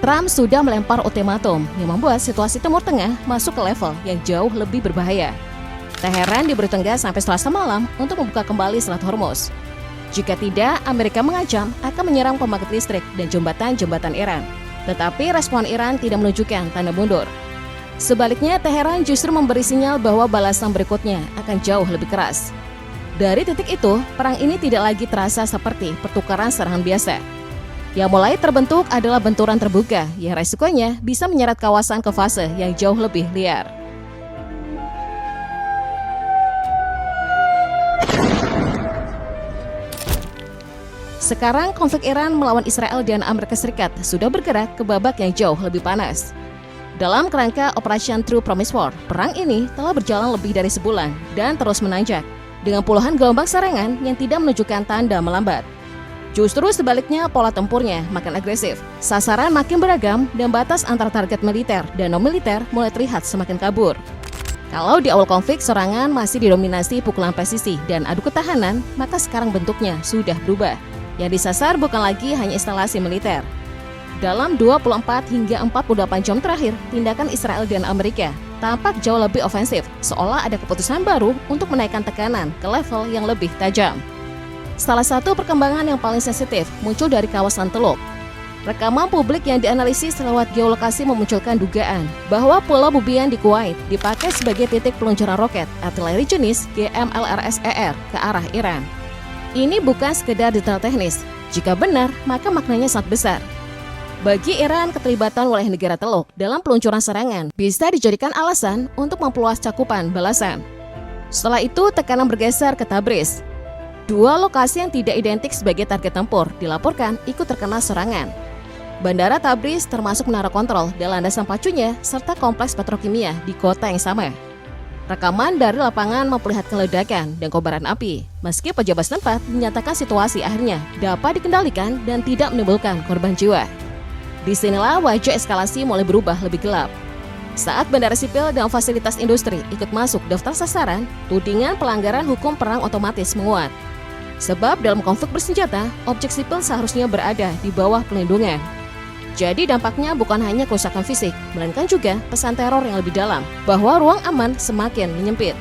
Trump sudah melempar ultimatum yang membuat situasi Timur Tengah masuk ke level yang jauh lebih berbahaya. Teheran diberi tenggat sampai Selasa malam untuk membuka kembali Selat Hormuz. Jika tidak, Amerika mengancam akan menyerang pembangkit listrik dan jembatan-jembatan Iran. Tetapi respon Iran tidak menunjukkan tanda mundur. Sebaliknya, Teheran justru memberi sinyal bahwa balasan berikutnya akan jauh lebih keras. Dari titik itu, perang ini tidak lagi terasa seperti pertukaran serangan biasa. Yang mulai terbentuk adalah benturan terbuka yang resikonya bisa menyeret kawasan ke fase yang jauh lebih liar. Sekarang konflik Iran melawan Israel dan Amerika Serikat sudah bergerak ke babak yang jauh lebih panas. Dalam kerangka Operation True Promise War, perang ini telah berjalan lebih dari sebulan dan terus menanjak, dengan puluhan gelombang serangan yang tidak menunjukkan tanda melambat. Justru sebaliknya, pola tempurnya makin agresif, sasaran makin beragam, dan batas antara target militer dan non-militer mulai terlihat semakin kabur. Kalau di awal konflik serangan masih didominasi pukulan presisi dan adu ketahanan, maka sekarang bentuknya sudah berubah. Yang disasar bukan lagi hanya instalasi militer. Dalam 24 hingga 48 jam terakhir, tindakan Israel dan Amerika tampak jauh lebih ofensif, seolah ada keputusan baru untuk menaikkan tekanan ke level yang lebih tajam. Salah satu perkembangan yang paling sensitif muncul dari kawasan Teluk. Rekaman publik yang dianalisis lewat geolokasi memunculkan dugaan bahwa Pulau Bubiyan di Kuwait dipakai sebagai titik peluncuran roket artileri jenis GMLRS-ER ke arah Iran. Ini bukan sekedar detail teknis. Jika benar, maka maknanya sangat besar. Bagi Iran, keterlibatan wilayah negara Teluk dalam peluncuran serangan bisa dijadikan alasan untuk memperluas cakupan balasan. Setelah itu, tekanan bergeser ke Tabriz. Dua lokasi yang tidak identik sebagai target tempur dilaporkan ikut terkena serangan. Bandara Tabriz termasuk menara kontrol dan landasan pacunya serta kompleks petrokimia di kota yang sama. Rekaman dari lapangan memperlihatkan ledakan dan kobaran api, meski pejabat setempat menyatakan situasi akhirnya dapat dikendalikan dan tidak menimbulkan korban jiwa. Disinilah wajah eskalasi mulai berubah lebih gelap. Saat bandara sipil dan fasilitas industri ikut masuk daftar sasaran, tudingan pelanggaran hukum perang otomatis menguat. Sebab dalam konflik bersenjata, objek sipil seharusnya berada di bawah pelindungan. Jadi dampaknya bukan hanya kerusakan fisik, melainkan juga pesan teror yang lebih dalam, bahwa ruang aman semakin menyempit.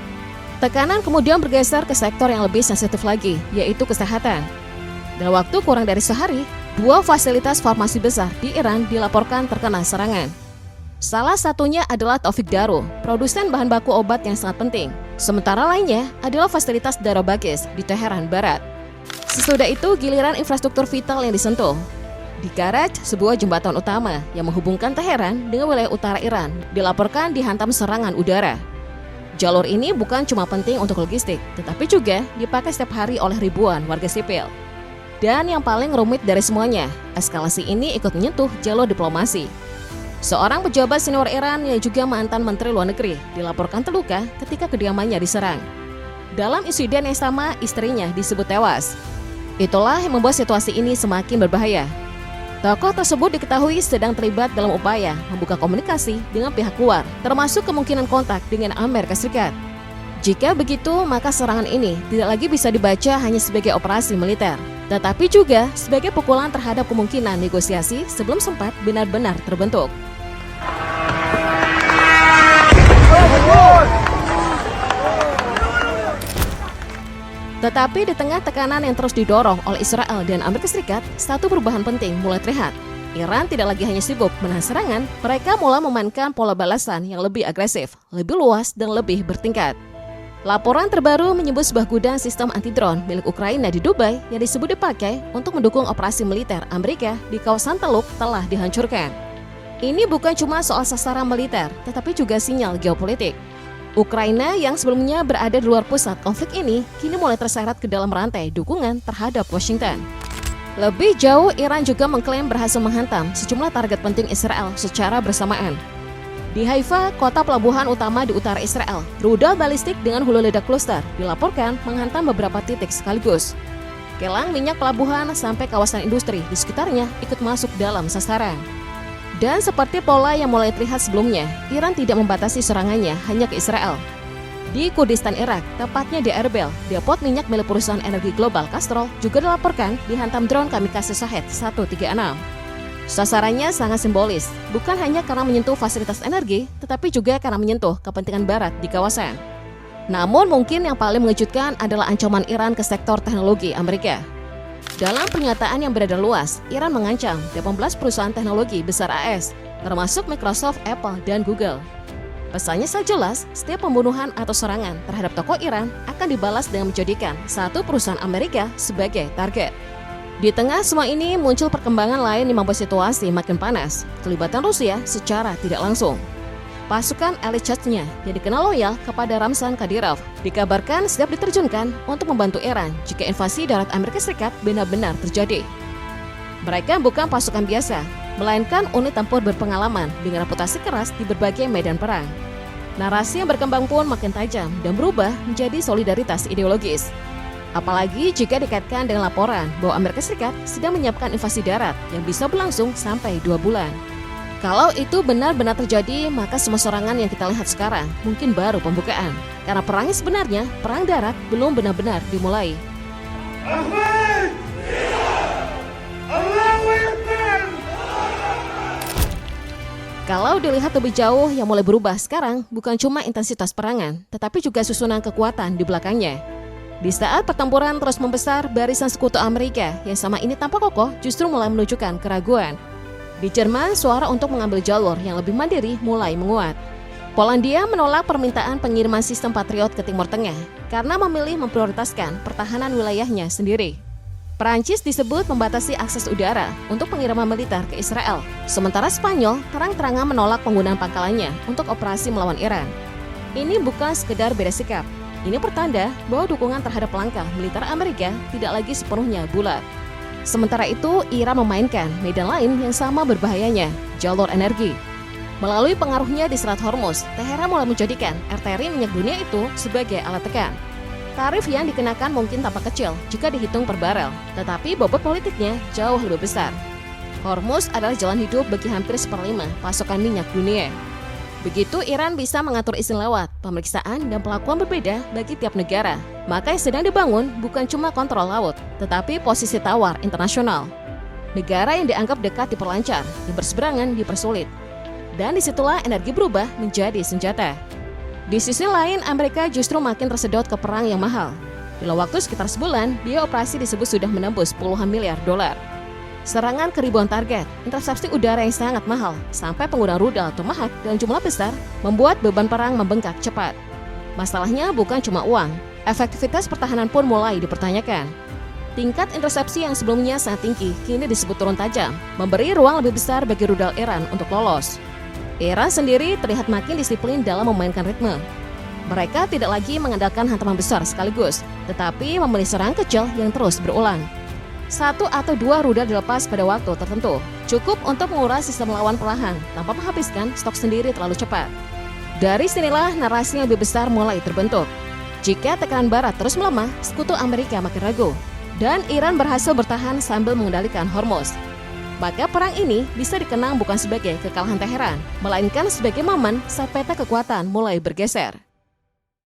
Tekanan kemudian bergeser ke sektor yang lebih sensitif lagi, yaitu kesehatan. Dalam waktu kurang dari sehari, dua fasilitas farmasi besar di Iran dilaporkan terkena serangan. Salah satunya adalah Taufik Daru, produsen bahan baku obat yang sangat penting. Sementara lainnya adalah fasilitas Darobakis di Teheran Barat. Sesudah itu, giliran infrastruktur vital yang disentuh. Di Karaj, sebuah jembatan utama yang menghubungkan Teheran dengan wilayah utara Iran, dilaporkan dihantam serangan udara. Jalur ini bukan cuma penting untuk logistik, tetapi juga dipakai setiap hari oleh ribuan warga sipil. Dan yang paling rumit dari semuanya, eskalasi ini ikut menyentuh jalur diplomasi. Seorang pejabat senior Iran yang juga mantan Menteri Luar Negeri dilaporkan terluka ketika kediamannya diserang. Dalam insiden yang sama, istrinya disebut tewas. Itulah yang membuat situasi ini semakin berbahaya. Tokoh tersebut diketahui sedang terlibat dalam upaya membuka komunikasi dengan pihak luar, termasuk kemungkinan kontak dengan Amerika Serikat. Jika begitu, maka serangan ini tidak lagi bisa dibaca hanya sebagai operasi militer, tetapi juga sebagai pukulan terhadap kemungkinan negosiasi sebelum sempat benar-benar terbentuk. Tetapi di tengah tekanan yang terus didorong oleh Israel dan Amerika Serikat, satu perubahan penting mulai terlihat. Iran tidak lagi hanya sibuk menahan serangan, mereka mulai memainkan pola balasan yang lebih agresif, lebih luas, dan lebih bertingkat. Laporan terbaru menyebut sebuah gudang sistem anti-drone milik Ukraina di Dubai yang disebut dipakai untuk mendukung operasi militer Amerika di kawasan Teluk telah dihancurkan. Ini bukan cuma soal sasaran militer, tetapi juga sinyal geopolitik. Ukraina yang sebelumnya berada di luar pusat konflik ini, kini mulai terseret ke dalam rantai dukungan terhadap Washington. Lebih jauh, Iran juga mengklaim berhasil menghantam sejumlah target penting Israel secara bersamaan. Di Haifa, kota pelabuhan utama di utara Israel, rudal balistik dengan hulu ledak kluster dilaporkan menghantam beberapa titik sekaligus. Kilang minyak pelabuhan sampai kawasan industri di sekitarnya ikut masuk dalam sasaran. Dan seperti pola yang mulai terlihat sebelumnya, Iran tidak membatasi serangannya hanya ke Israel. Di Kurdistan Irak, tepatnya di Erbil, depot minyak milik perusahaan energi global Castrol juga dilaporkan dihantam drone kamikaze Shahed 136. Sasarannya sangat simbolis, bukan hanya karena menyentuh fasilitas energi, tetapi juga karena menyentuh kepentingan Barat di kawasan. Namun mungkin yang paling mengejutkan adalah ancaman Iran ke sektor teknologi Amerika. Dalam pernyataan yang beredar luas, Iran mengancam 18 perusahaan teknologi besar AS, termasuk Microsoft, Apple, dan Google. Pesannya sangat jelas, setiap pembunuhan atau serangan terhadap tokoh Iran akan dibalas dengan menjadikan satu perusahaan Amerika sebagai target. Di tengah semua ini muncul perkembangan lain yang membuat situasi makin panas, kelibatan Rusia secara tidak langsung. Pasukan elit Chechnya yang dikenal loyal kepada Ramzan Kadyrov dikabarkan siap diterjunkan untuk membantu Iran jika invasi darat Amerika Serikat benar-benar terjadi. Mereka bukan pasukan biasa, melainkan unit tempur berpengalaman dengan reputasi keras di berbagai medan perang. Narasi yang berkembang pun makin tajam dan berubah menjadi solidaritas ideologis. Apalagi jika dikaitkan dengan laporan bahwa Amerika Serikat sedang menyiapkan invasi darat yang bisa berlangsung sampai 2 bulan. Kalau itu benar-benar terjadi, maka semua serangan yang kita lihat sekarang mungkin baru pembukaan. Karena perangnya sebenarnya, perang darat belum benar-benar dimulai. Kalau dilihat lebih jauh, yang mulai berubah sekarang bukan cuma intensitas perangan, tetapi juga susunan kekuatan di belakangnya. Di saat pertempuran terus membesar, barisan sekutu Amerika yang sama ini tampak kokoh justru mulai menunjukkan keraguan. Di Jerman, suara untuk mengambil jalur yang lebih mandiri mulai menguat. Polandia menolak permintaan pengiriman sistem Patriot ke Timur Tengah karena memilih memprioritaskan pertahanan wilayahnya sendiri. Perancis disebut membatasi akses udara untuk pengiriman militer ke Israel, sementara Spanyol terang-terangan menolak penggunaan pangkalannya untuk operasi melawan Iran. Ini bukan sekedar beda sikap. Ini pertanda bahwa dukungan terhadap langkah militer Amerika tidak lagi sepenuhnya bulat. Sementara itu, Iran memainkan medan lain yang sama berbahayanya, jalur energi. Melalui pengaruhnya di Selat Hormuz, Teheran mulai menjadikan arteri minyak dunia itu sebagai alat tekan. Tarif yang dikenakan mungkin tampak kecil jika dihitung per barel, tetapi bobot politiknya jauh lebih besar. Hormuz adalah jalan hidup bagi hampir 1/5 pasokan minyak dunia. Begitu Iran bisa mengatur izin lewat, pemeriksaan dan pelakuan berbeda bagi tiap negara. Maka yang sedang dibangun bukan cuma kontrol laut, tetapi posisi tawar internasional. Negara yang dianggap dekat diperlancar, yang berseberangan dipersulit. Dan disitulah energi berubah menjadi senjata. Di sisi lain, Amerika justru makin tersedot ke perang yang mahal. Dalam waktu sekitar sebulan, biaya operasi disebut sudah menembus puluhan miliar dolar. Serangan ke ribuan target, intercepsi udara yang sangat mahal, sampai penggunaan rudal Tomahawk dalam jumlah besar membuat beban perang membengkak cepat. Masalahnya bukan cuma uang, efektivitas pertahanan pun mulai dipertanyakan. Tingkat intersepsi yang sebelumnya sangat tinggi kini disebut turun tajam, memberi ruang lebih besar bagi rudal Iran untuk lolos. Iran sendiri terlihat makin disiplin dalam memainkan ritme. Mereka tidak lagi mengandalkan hantaman besar sekaligus, tetapi memilih serang kecil yang terus berulang. 1 atau 2 rudal dilepas pada waktu tertentu, cukup untuk menguras sistem lawan perlahan tanpa menghabiskan stok sendiri terlalu cepat. Dari sinilah narasi yang lebih besar mulai terbentuk. Jika tekanan Barat terus melemah, sekutu Amerika makin ragu, dan Iran berhasil bertahan sambil mengendalikan Hormuz. Maka perang ini bisa dikenang bukan sebagai kekalahan Teheran, melainkan sebagai momen saat peta kekuatan mulai bergeser.